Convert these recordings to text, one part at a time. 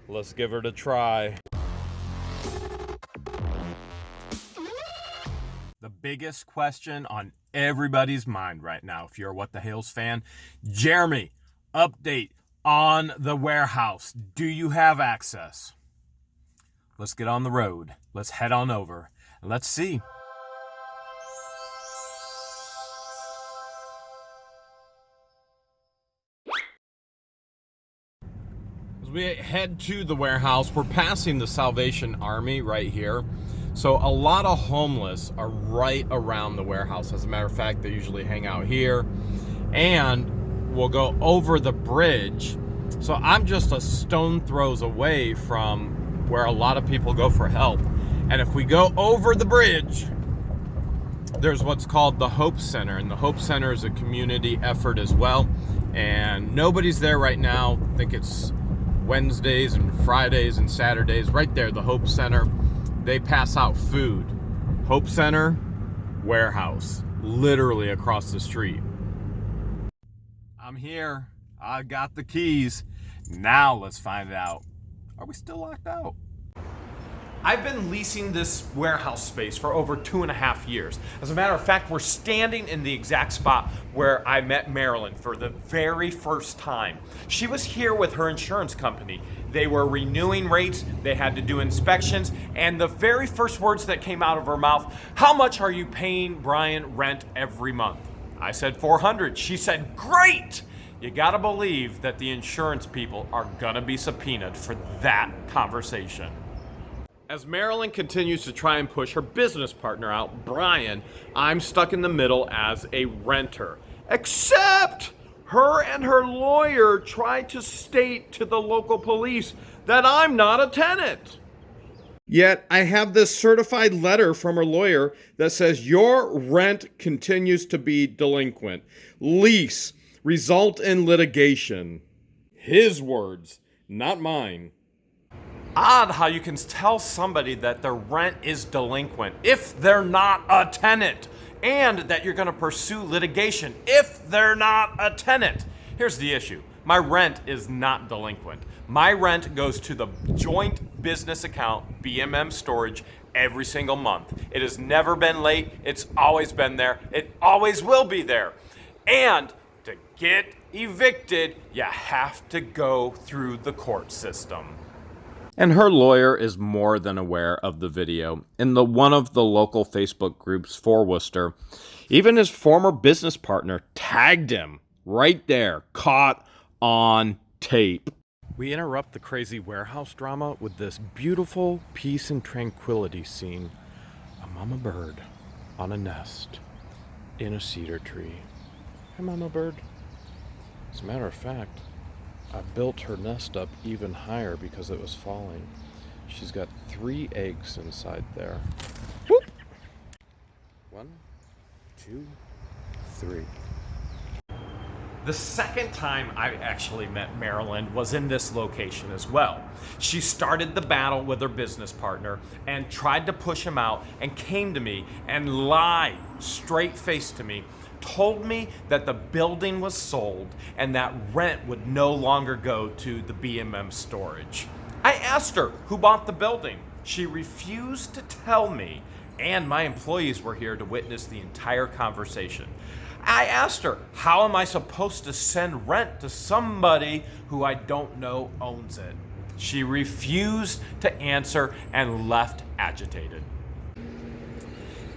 Let's give it a try. The biggest question on everybody's mind right now, if you're a What the Hales fan, Jeremy, update on the warehouse. Do you have access? Let's get on the road. Let's head on over and let's see. As we head to the warehouse, we're passing the Salvation Army right here. So a lot of homeless are right around the warehouse. As a matter of fact, they usually hang out here, and we'll go over the bridge. So I'm just a stone throws away from where a lot of people go for help. And if we go over the bridge, there's what's called the Hope Center, and the Hope Center is a community effort as well. And nobody's there right now. I think it's Wednesdays and Fridays and Saturdays. Right there, the Hope Center. They pass out food. Hope Center, warehouse, literally across the street. I'm here. I got the keys. Now let's find out. Are we still locked out? I've been leasing this warehouse space for over 2.5 years. As a matter of fact, we're standing in the exact spot where I met Marilyn for the very first time. She was here with her insurance company. They were renewing rates, they had to do inspections, and the very first words that came out of her mouth, "How much are you paying Brian rent every month?" I said $400. She said, "Great!" You gotta believe that the insurance people are gonna be subpoenaed for that conversation. As Marilyn continues to try and push her business partner out, Brian, I'm stuck in the middle as a renter. Except her and her lawyer tried to state to the local police that I'm not a tenant. Yet I have this certified letter from her lawyer that says your rent continues to be delinquent. Lease result in litigation. His words, not mine. Odd how you can tell somebody that their rent is delinquent if they're not a tenant, and that you're going to pursue litigation if they're not a tenant. Here's the issue. My rent is not delinquent. My rent goes to the joint business account, BMM Storage, every single month. It has never been late. It's always been there. It always will be there. And to get evicted, you have to go through the court system. And her lawyer is more than aware of the video. In one of the local Facebook groups for Wooster, even his former business partner tagged him right there, caught on tape. We interrupt the crazy warehouse drama with this beautiful peace and tranquility scene. A mama bird on a nest in a cedar tree. Hi, mama bird. As a matter of fact, I built her nest up even higher because it was falling. She's got 3 eggs inside there. Whoop! 1, 2, 3. The second time I actually met Marilyn was in this location as well. She started the battle with her business partner and tried to push him out and came to me and lied straight-faced to me, told me that the building was sold and that rent would no longer go to the BMM Storage. I asked her who bought the building. She refused to tell me, and my employees were here to witness the entire conversation. I asked her, how am I supposed to send rent to somebody who I don't know owns it? She refused to answer and left agitated.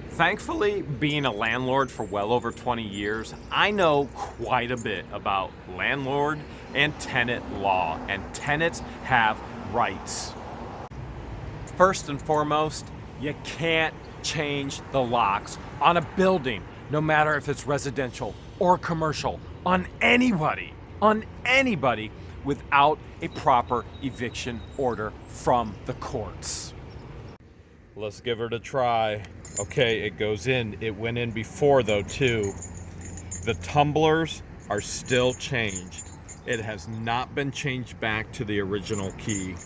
Thankfully, being a landlord for well over 20 years, I know quite a bit about landlord and tenant law, and tenants have rights. First and foremost, you can't change the locks on a building, no matter if it's residential or commercial, on anybody, without a proper eviction order from the courts. Let's give it a try. Okay, it goes in. It went in before though too. The tumblers are still changed. It has not been changed back to the original key.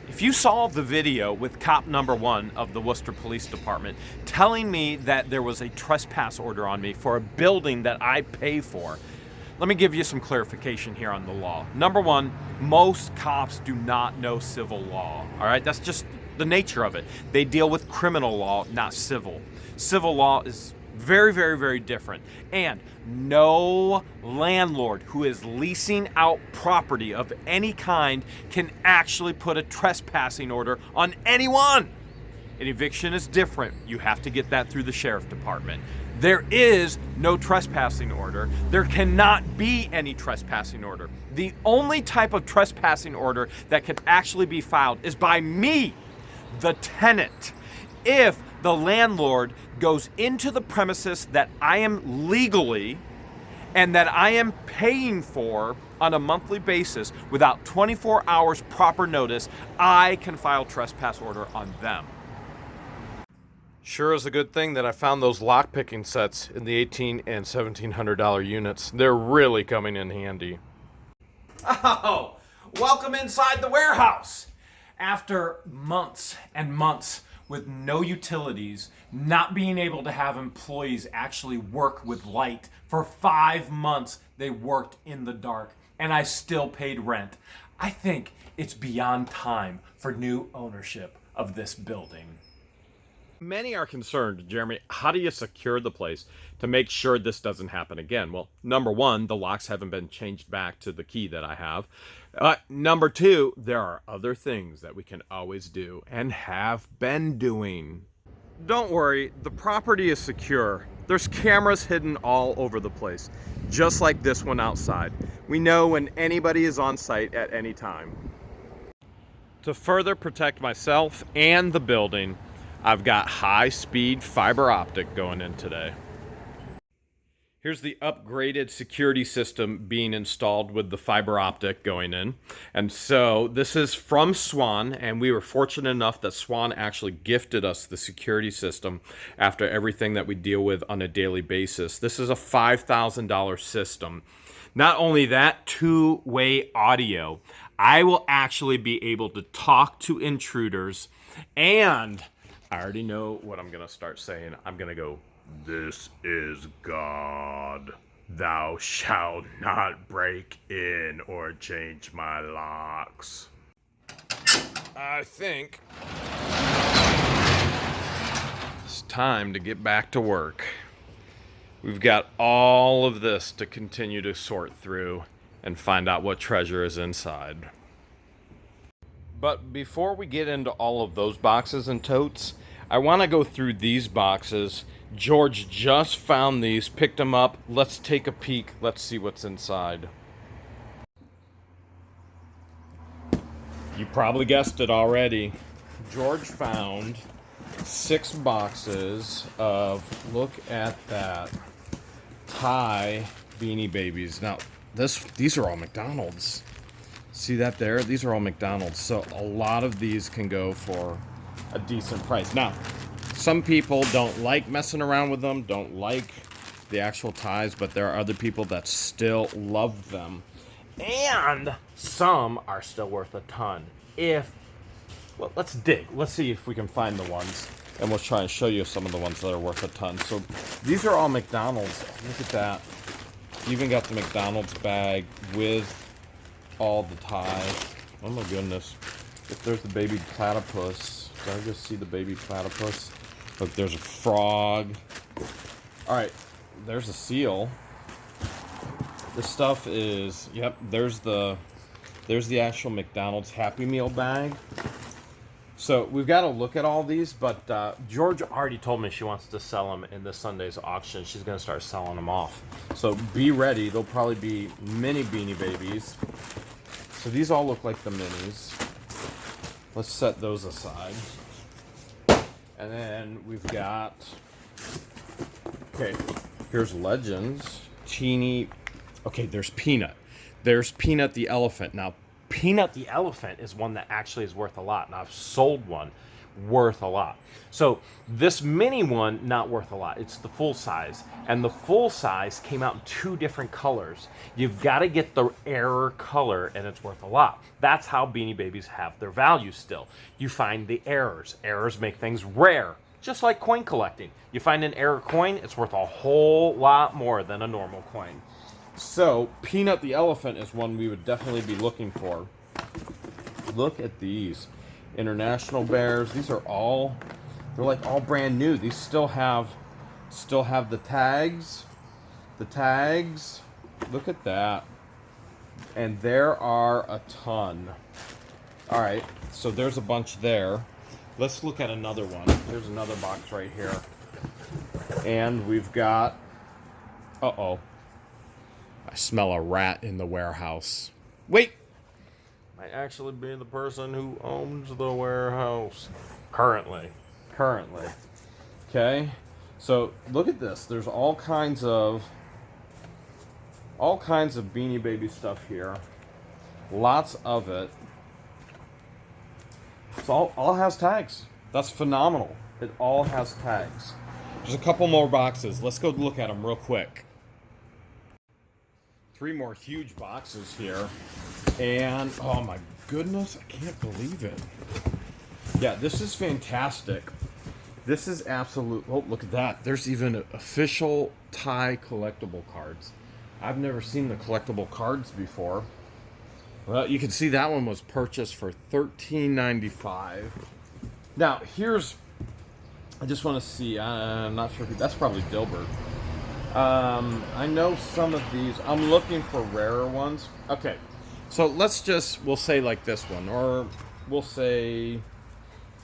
If you saw the video with cop number 1 of the Wooster Police Department telling me that there was a trespass order on me for a building that I pay for, Let me give you some clarification here on the law. Number one, most cops do not know civil law, all right? That's just the nature of it. They deal with criminal law, not civil. Civil law is very, very, very different. And no landlord who is leasing out property of any kind can actually put a trespassing order on anyone. An eviction is different. You have to get that through the sheriff department. There is no trespassing order. There cannot be any trespassing order. The only type of trespassing order that can actually be filed is by me, the tenant. If the landlord goes into the premises that I am legally and that I am paying for on a monthly basis without 24 hours proper notice, I can file trespass order on them. Sure is a good thing that I found those lock picking sets in the $1,800 and $1,700 units. They're really coming in handy. Oh, welcome inside the warehouse. After months and months with no utilities, not being able to have employees actually work with light, for 5 months they worked in the dark, and I still paid rent. I think it's beyond time for new ownership of this building. Many are concerned, Jeremy, how do you secure the place to make sure this doesn't happen again? Well, number one, the locks haven't been changed back to the key that I have. Number two, there are other things that we can always do and have been doing. Don't worry, the property is secure. There's cameras hidden all over the place, just like this one outside. We know when anybody is on site at any time. To further protect myself and the building, I've got high-speed fiber optic going in today. Here's the upgraded security system being installed with the fiber optic going in. And so this is from Swan, and we were fortunate enough that Swan actually gifted us the security system after everything that we deal with on a daily basis. This is a $5,000 system. Not only that, two-way audio. I will actually be able to talk to intruders, and I already know what I'm going to start saying. I'm going to go, "This is God. Thou shalt not break in or change my locks." I think it's time to get back to work. We've got all of this to continue to sort through and find out what treasure is inside. But before we get into all of those boxes and totes, I want to go through these boxes. George just found these, picked them up. Let's take a peek. Let's see what's inside. You probably guessed it already. George found 6 boxes of, look at that, Thai Beanie Babies. Now, these are all McDonald's. See that there? These are all McDonald's. So a lot of these can go for a decent price. Now, some people don't like messing around with them, don't like the actual ties, but there are other people that still love them. And some are still worth a ton. Well, let's dig. Let's see if we can find the ones, and we'll try and show you some of the ones that are worth a ton. So these are all McDonald's. Look at that. Even got the McDonald's bag with all the ties. Oh my goodness. If there's the baby platypus. Did I just see the baby platypus? Look, there's a frog. Alright, there's a seal. This stuff is, yep, there's the actual McDonald's Happy Meal bag. So we've got to look at all these, but George already told me she wants to sell them in this Sunday's auction. She's going to start selling them off. So be ready. There'll probably be mini Beanie Babies. So these all look like the minis. Let's set those aside. And then we've got, okay, here's Legends. Teeny, okay, there's Peanut. There's Peanut the elephant. Now, Peanut the elephant is one that actually is worth a lot. And I've sold one worth a lot. So this mini one, not worth a lot. It's the full size. And the full size came out in 2 different colors. You've got to get the error color, and it's worth a lot. That's how Beanie Babies have their value still. You find the errors. Errors make things rare, just like coin collecting. You find an error coin, it's worth a whole lot more than a normal coin. So, Peanut the elephant is one we would definitely be looking for. Look at these. International bears. These are all, they're like all brand new. These still have the tags. The tags. Look at that. And there are a ton. All right, so there's a bunch there. Let's look at another one. There's another box right here. And we've got, uh-oh. I smell a rat in the warehouse. Wait! Might actually be the person who owns the warehouse. Currently. Okay? So, look at this. There's all kinds of Beanie Baby stuff here. Lots of it. It's all has tags. That's phenomenal. It all has tags. There's a couple more boxes. Let's go look at them real quick. 3 more huge boxes here. And, oh my goodness, I can't believe it. Yeah, this is fantastic. This is absolute, oh, look at that. There's even official Thai collectible cards. I've never seen the collectible cards before. Well, you can see that one was purchased for $13.95. Now, I just want to see, I'm not sure that's probably Dilbert. I know some of these, I'm looking for rarer ones. Okay, so we'll say like this one, or we'll say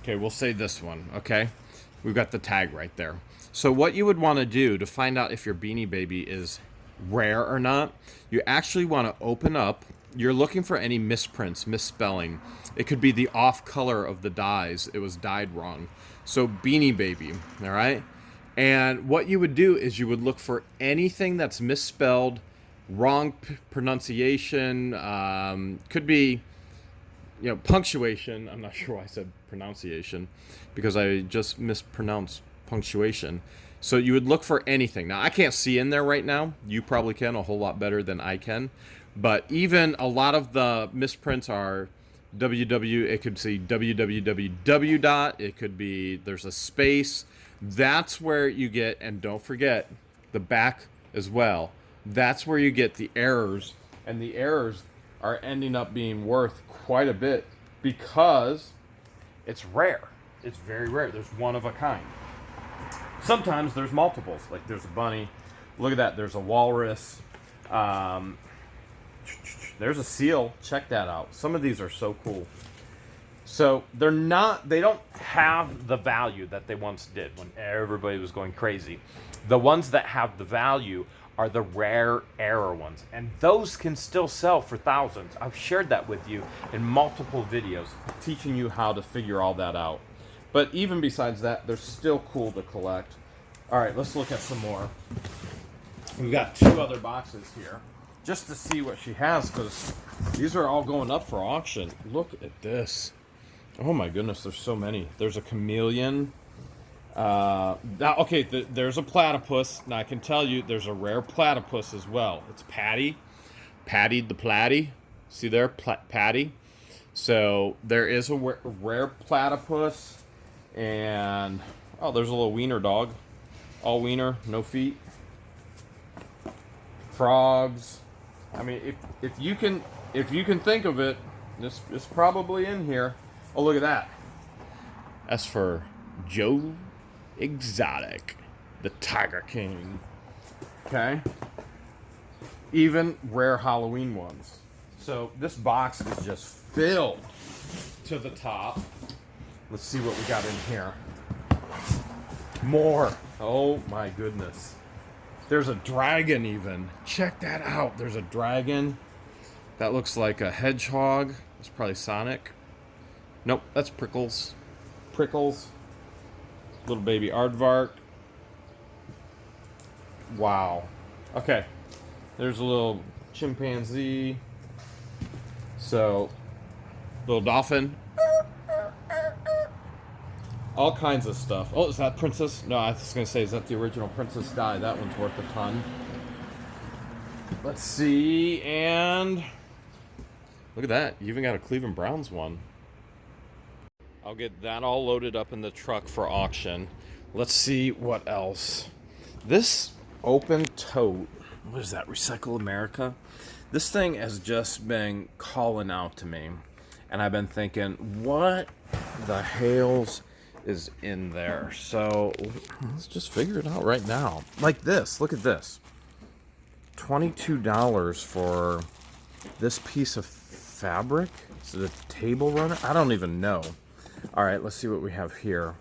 this one, okay? We've got the tag right there. So what you would want to do to find out if your Beanie Baby is rare or not, you actually want to open up. You're looking for any misprints, misspelling. It could be the off color of the dyes. It was dyed wrong. So Beanie Baby, all right? And what you would do is you would look for anything that's misspelled, wrong pronunciation, could be, punctuation. I'm not sure why I said pronunciation, because I just mispronounced punctuation. So you would look for anything. Now, I can't see in there right now. You probably can a whole lot better than I can. But even a lot of the misprints are it could say www dot, it could be, there's a space. That's where you get, and don't forget, the back as well. That's where you get the errors, and the errors are ending up being worth quite a bit because it's rare. It's very rare. There's one of a kind. Sometimes there's multiples, like there's a bunny. Look at that, there's a walrus. There's a seal. Check that out. Some of these are so cool. So they don't have the value that they once did when everybody was going crazy. The ones that have the value are the rare error ones, and those can still sell for thousands. I've shared that with you in multiple videos, teaching you how to figure all that out. But even besides that, they're still cool to collect. All right, let's look at some more. We've got 2 other boxes here, just to see what she has, because these are all going up for auction. Look at this. Oh my goodness, there's so many. There's a chameleon. There's a platypus. Now I can tell you there's a rare platypus as well. It's Patty. Patty the Platty. See there? Patty. So there is a rare platypus. And, oh, there's a little wiener dog. All wiener, no feet. Frogs. I mean, if you can think of it, this is probably in here. Oh, look at that. That's for Joe Exotic, the Tiger King. Okay. Even rare Halloween ones. So this box is just filled to the top. Let's see what we got in here. More. Oh my goodness. There's a dragon even. Check that out. There's a dragon. That looks like a hedgehog. It's probably Sonic. Nope, that's Prickles. Prickles. Little baby aardvark. Wow. Okay. There's a little chimpanzee. So, little dolphin. All kinds of stuff. Oh, is that Princess? No, I was going to say, is that the original Princess Di? That one's worth a ton. Let's see, and look at that. You even got a Cleveland Browns one. I'll get that all loaded up in the truck for auction. Let's see what else. This open tote. what is that, Recycle America? This thing has just been calling out to me. And I've been thinking, what the Hales is in there? So let's just figure it out right now. Like this, look at this. $22 for this piece of fabric. Is it a table runner? I don't even know. All right, let's see what we have here.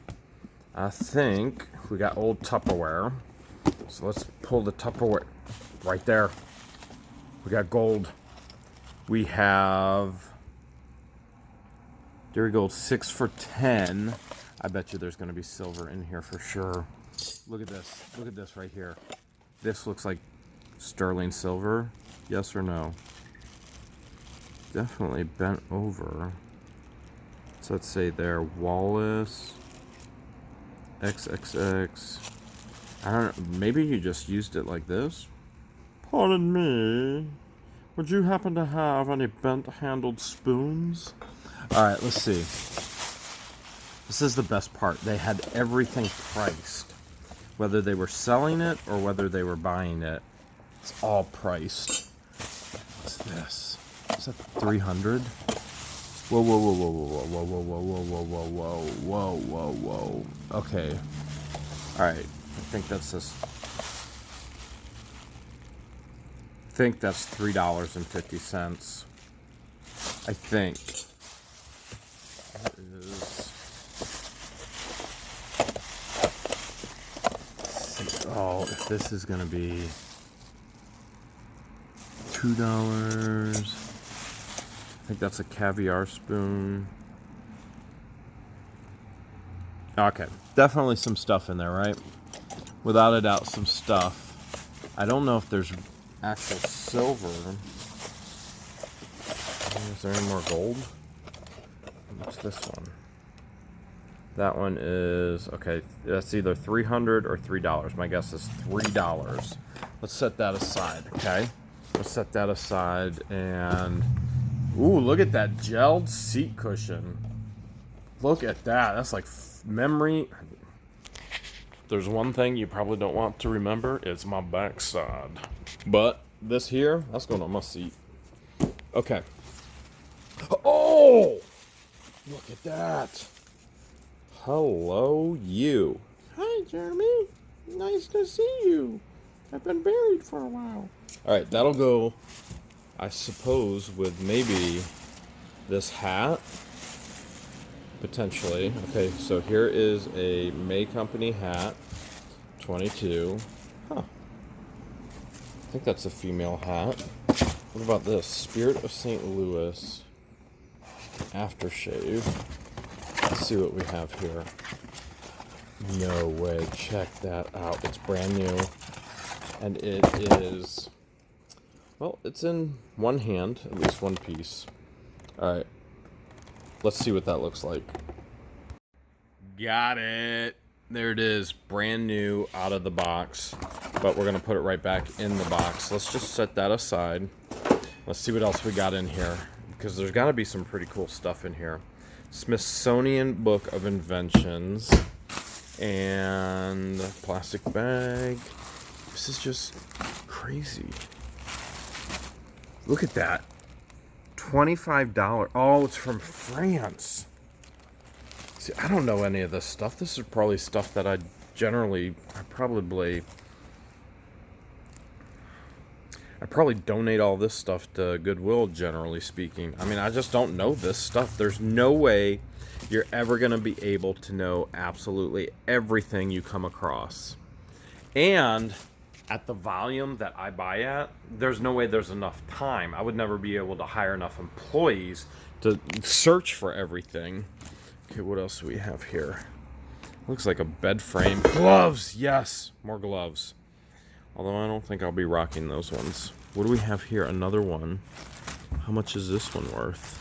I think we got old Tupperware. So let's pull the Tupperware right there. We got gold. We have Durigold 6 for $10. I bet you there's going to be silver in here for sure. Look at this. Look at this right here. This looks like sterling silver. Yes or no? Definitely bent over. So let's say there, Wallace, XXX. I don't know, maybe you just used it like this. Pardon me. Would you happen to have any bent-handled spoons? All right, let's see. This is the best part. They had everything priced. Whether they were selling it or whether they were buying it. It's all priced. What's this? Is that 300? Whoa, whoa, whoa, whoa, whoa, whoa, whoa, whoa, whoa, whoa, whoa, whoa, whoa, whoa. Okay. All right. I think that's this. I think that's $3.50. I think. That is. Oh, if this is gonna be $2. I think that's a caviar spoon. Okay, definitely some stuff in there, right? Without a doubt, some stuff. I don't know if there's actual silver. Is there any more gold? What's this one? That one is, okay, that's either $300 or $3. My guess is $3. Let's set that aside, okay? Let's set that aside and... Ooh, look at that gelled seat cushion. Look at that. That's like memory. There's one thing you probably don't want to remember. It's my backside. But this here, that's going on my seat. Okay. Oh! Look at that. Hello, you. Hi, Jeremy. Nice to see you. I've been buried for a while. All right, that'll go, I suppose, with maybe this hat. Potentially. Okay, so here is a May Company hat. 22. Huh. I think that's a female hat. What about this? Spirit of St. Louis aftershave. Let's see what we have here. No way. Check that out. It's brand new. And it is... Well, it's in one hand. At least one piece. Alright. Let's see what that looks like. Got it. There it is. Brand new, out of the box. But we're going to put it right back in the box. Let's just set that aside. Let's see what else we got in here. Because there's got to be some pretty cool stuff in here. Smithsonian Book of Inventions. And plastic bag. This is just crazy. Look at that. $25. Oh, it's from France. See, I don't know any of this stuff. This is probably stuff that I probably donate all this stuff to Goodwill, generally speaking. I mean, I just don't know this stuff. There's no way you're ever going to be able to know absolutely everything you come across. And at the volume that I buy at, there's no way there's enough time. I would never be able to hire enough employees to search for everything. Okay, what else do we have here? Looks like a bed frame. Gloves! Yes! More gloves. Although I don't think I'll be rocking those ones. What do we have here? Another one. How much is this one worth?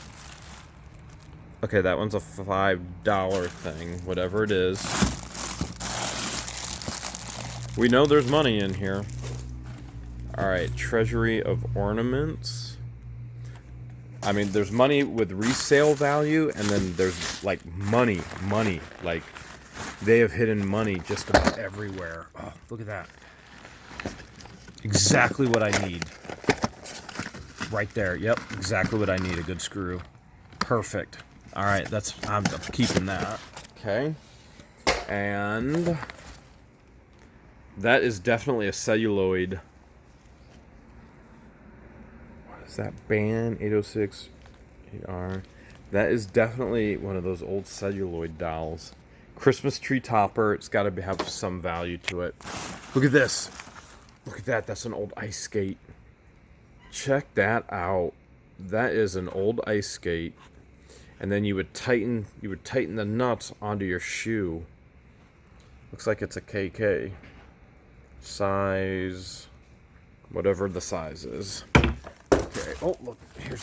Okay, that one's a $5 thing. Whatever it is. We know there's money in here. Alright, Treasury of Ornaments. I mean, there's money with resale value, and then there's, like, money. Like, they have hidden money just about everywhere. Oh, look at that. Exactly what I need. Right there. Yep, exactly what I need. A good screw. Perfect. All right, I'm keeping that. Okay. And that is definitely a celluloid. What is that? Band 806 AR. That is definitely one of those old celluloid dolls. Christmas tree topper. It's got to have some value to it. Look at this. Look at that. That's an old ice skate. Check that out. That is an old ice skate. And then you would tighten the nuts onto your shoe. Looks like it's a KK. Size, whatever the size is. Okay. Oh, look at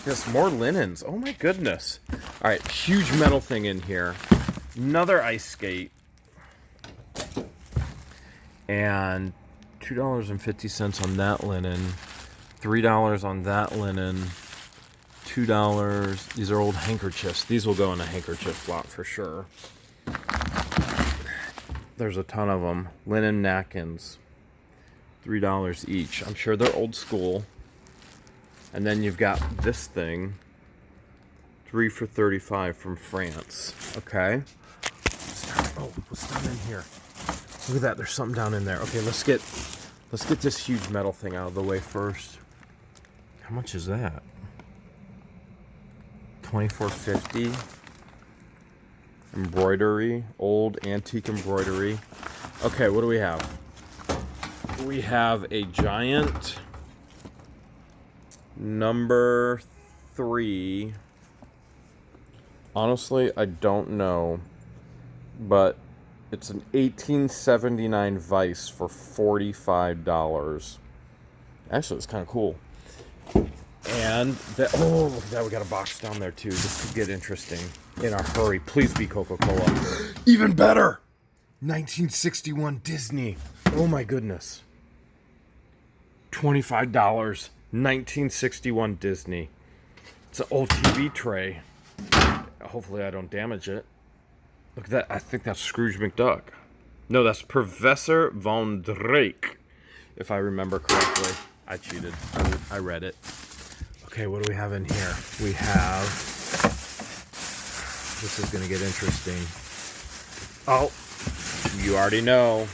this, more linens. Oh my goodness. All right, huge metal thing in here. Another ice skate. And $2.50 on that linen. $3 on that linen. $2. These are old handkerchiefs. These will go in a handkerchief lot for sure. There's a ton of them. Linen napkins. $3 each. I'm sure they're old school. And then you've got this thing. 3 for $35 from France. Okay. Oh, what's down in here? Look at that. There's something down in there. Okay, let's get this huge metal thing out of the way first. How much is that? $24.50. Embroidery, old antique embroidery. Okay, what do we have? We have a giant number 3. Honestly, I don't know, but it's an 1879 Vice for $45. Actually, it's kind of cool. And oh, look at that, we got a box down there too. This could get interesting in a hurry. Please be Coca-Cola. Even better! 1961 Disney. Oh my goodness. $25. 1961 Disney. It's an old TV tray. Hopefully I don't damage it. Look at that. I think that's Scrooge McDuck. No, that's Professor Von Drake. If I remember correctly. I cheated. I read it. Okay, what do we have in here? We have... This is going to get interesting. Oh, you already know.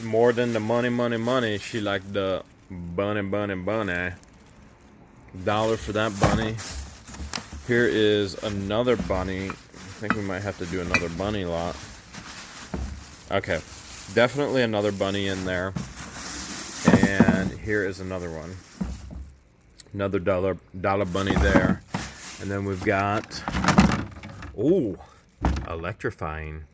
More than the money. She liked the bunny. $1 for that bunny. Here is another bunny. I think we might have to do another bunny lot. Okay, definitely another bunny in there. And here is another one. Another dollar bunny there. And then we've got, oh, electrifying.